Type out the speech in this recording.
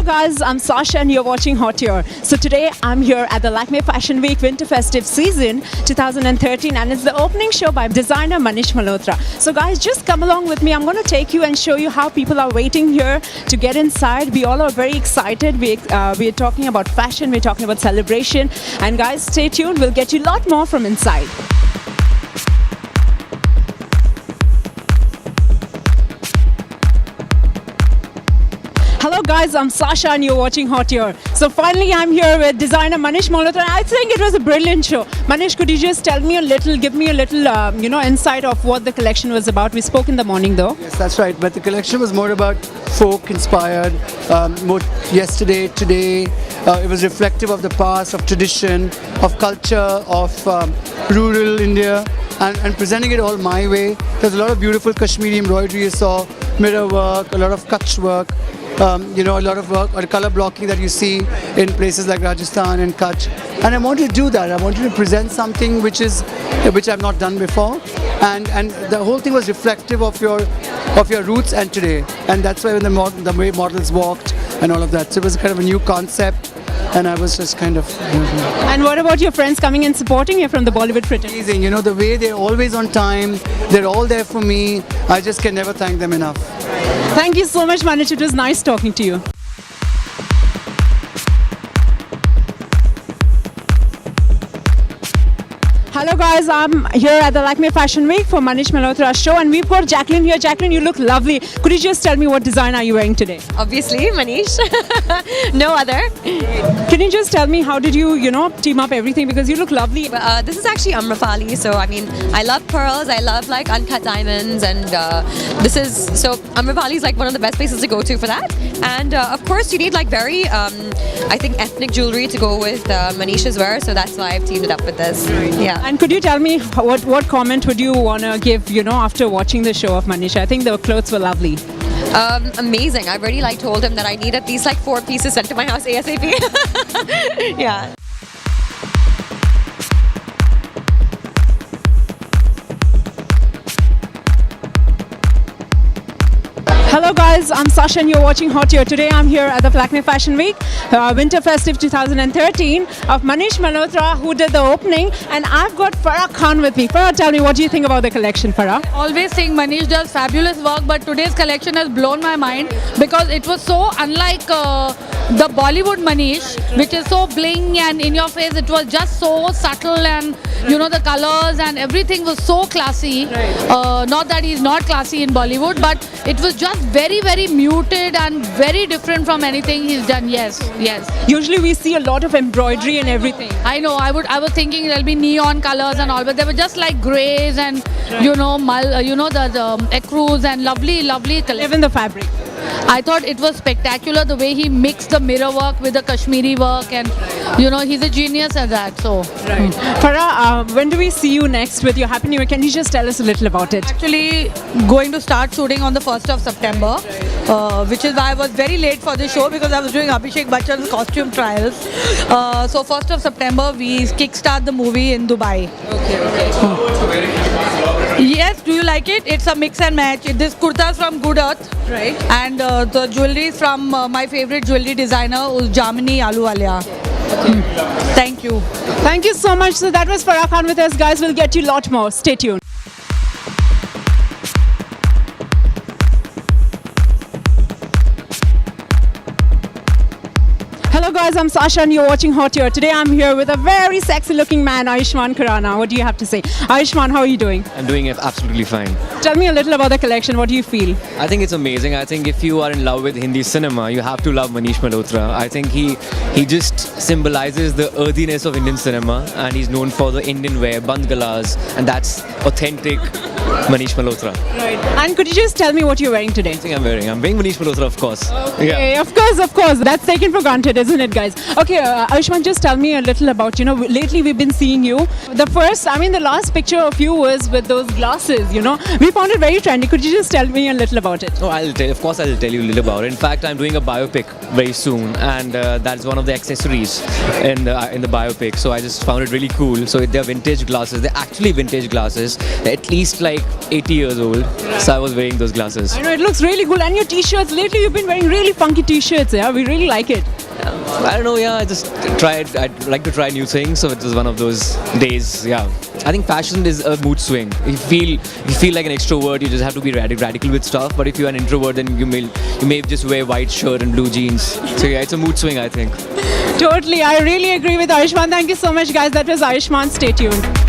guys, I'm Sasha and you're watching Hot Year. So today I'm here at the Lakme Fashion Week Winter Festive Season 2013 and it's the opening show by designer Manish Malhotra. So guys, just come along with me. I'm going to take you and show you how people are waiting here to get inside. We all are very excited. We're talking about fashion, we're talking about celebration. And guys, stay tuned. We'll get you a lot more from inside. Hello guys, I'm Sasha and you're watching Hot Year. So finally I'm here with designer Manish Malhotra. I think it was a brilliant show. Manish, could you just give me a little insight of what the collection was about? We spoke in the morning though. Yes, that's right. But the collection was more about folk inspired, more yesterday, today. It was reflective of the past, of tradition, of culture, of rural India, and presenting it all my way. There's a lot of beautiful Kashmiri embroidery you saw, mirror work, a lot of Kutch work. A lot of work or color blocking that you see in places like Rajasthan and Kutch. And I wanted to do that. I wanted to present something which I've not done before. And the whole thing was reflective of your roots and today. And that's why when the way models walked and all of that. So it was kind of a new concept. And I was just kind of... And what about your friends coming and supporting you from the Bollywood fraternity? Amazing. You know, the way they're always on time. They're all there for me. I just can never thank them enough. Thank you so much, Manish. It was nice talking to you. Hello guys, I'm here at the Lakme Fashion Week for Manish Malhotra's show and we've got Jacqueline here. Jacqueline, you look lovely. Could you just tell me what design are you wearing today? Obviously, Manish. No other. Can you just tell me how did you, team up everything because you look lovely. This is actually Amrapali, so I mean, I love pearls, I love like uncut diamonds and Amrapali is like one of the best places to go to for that. And of course you need like very, I think ethnic jewelry to go with Manish's wear, so that's why I've teamed it up with this. Yeah. And could you tell me what comment would you want to give, after watching the show of Manish? I think the clothes were lovely. Amazing. I've already told him that I need at least 4 pieces sent to my house ASAP. Yeah. Hello guys, I'm Sasha and you're watching Hot Year. Today I'm here at the Lakme Fashion Week, Winter Festive 2013 of Manish Malhotra who did the opening and I've got Farah Khan with me. Farah, tell me, what do you think about the collection, Farah? Always think Manish does fabulous work, but today's collection has blown my mind because it was so unlike the Bollywood Manish, which is so bling and in your face. It was just so subtle and the colors and everything was so classy. Right. Not that he's not classy in Bollywood, but it was just very, very muted and very different from anything he's done. Yes. Usually we see a lot of embroidery and everything. I know. I was thinking there'll be neon colors and all, but they were just like grays and the ecru's and lovely colors. Even the fabric. I thought it was spectacular the way he mixed the mirror work with the Kashmiri work, and he's a genius at that. So, right. Farah, when do we see you next with your Happy New Year? Can you just tell us a little about it? Actually, going to start shooting on the 1st of September, which is why I was very late for the show because I was doing Abhishek Bachchan's costume trials. So 1st of September, we kickstart the movie in Dubai. Okay. Yes, do you like it? It's a mix and match. This kurta is from Good Earth. Right. And the jewelry is from my favorite jewelry designer, Jamini Ahluwalia. Okay. Thank you. Thank you so much. So that was Farah Khan with us, guys. We'll get you a lot more. Stay tuned. Hello guys, I'm Sasha and you're watching Hot Year. Today I'm here with a very sexy looking man, Ayushmann Khurrana. What do you have to say? Ayushmann, how are you doing? I'm doing absolutely fine. Tell me a little about the collection. What do you feel? I think it's amazing. I think if you are in love with Hindi cinema, you have to love Manish Malhotra. I think he just symbolizes the earthiness of Indian cinema and he's known for the Indian wear, band galas, and that's authentic Manish Malhotra. Right. And could you just tell me what you're wearing today? I think I'm wearing Manish Malhotra, of course. Okay, yeah. Of course. That's taken for granted, isn't isn't it, guys? Okay, Ayushmann, just tell me a little about, lately we've been seeing you. The last picture of you was with those glasses, We found it very trendy. Could you just tell me a little about it? Oh, of course I'll tell you a little about it. In fact, I'm doing a biopic very soon, and that's one of the accessories in the biopic. So I just found it really cool. So they're vintage glasses. They're actually vintage glasses. They're at least like 80 years old. So I was wearing those glasses. I know, it looks really cool. And your t-shirts, lately you've been wearing really funky t-shirts, yeah? We really like it. I don't know, I just I'd like to try new things, so it was one of those days, I think fashion is a mood swing. If you feel like an extrovert, you just have to be radical with stuff, but if you're an introvert, then you may just wear white shirt and blue jeans. So it's a mood swing, I think. Totally, I really agree with Ayushmann. Thank you so much, guys. That was Ayushmann. Stay tuned.